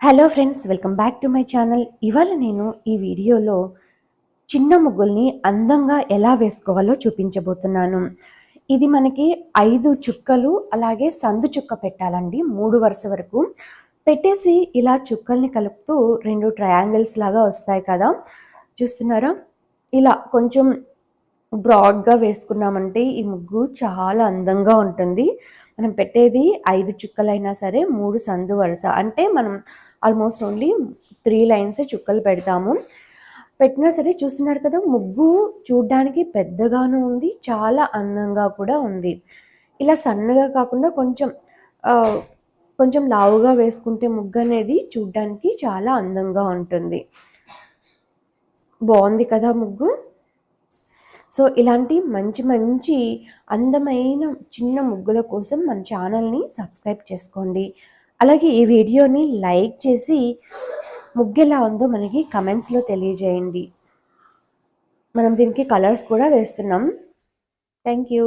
Hello friends, welcome back to my channel. ఇవాళ నేను ఈ వీడియోలో చిన్న ముగ్గుల్ని అందంగా ఎలా వేసుకోవాలో చూపించబోతున్నాను. ఇది మనకి 5 చుక్కలు అలాగే సందు చుక్క పెట్టాలండి. 3 వరుస వరకు పెట్టేసి ఇలా చుక్కల్ని కలుపుతూ 2 ట్రయాంగిల్స్ లాగా వస్తాయి కదా, చూస్తున్నారా? ఇలా కొంచెం బ్రాడ్గా వేసుకున్నామంటే ఈ ముగ్గు చాలా అందంగా ఉంటుంది. మనం పెట్టేది 5 చుక్కలైనా సరే 3 సందు వరుస అంటే మనం ఆల్మోస్ట్ ఓన్లీ 3 లైన్స్ చుక్కలు పెడతాము. పెట్టినా సరే చూస్తున్నారు కదా, ముగ్గు చూడ్డానికి పెద్దగాను ఉంది, చాలా అందంగా కూడా ఉంది. ఇలా సన్నగా కాకుండా కొంచెం లావుగా వేసుకుంటే ముగ్గు అనేది చూడ్డానికి చాలా అందంగా ఉంటుంది. బాగుంది కదా ముగ్గు. సో ఇలాంటి మంచి మంచి అందమైన చిన్న ముగ్గుల కోసం మన ఛానల్ని సబ్స్క్రైబ్ చేసుకోండి. అలాగే ఈ వీడియోని లైక్ చేసి ముగ్గు ఎలా ఉందో మనకి కమెంట్స్లో తెలియజేయండి. మనం దీనికి కలర్స్ కూడా వేస్తున్నాం. Thank you.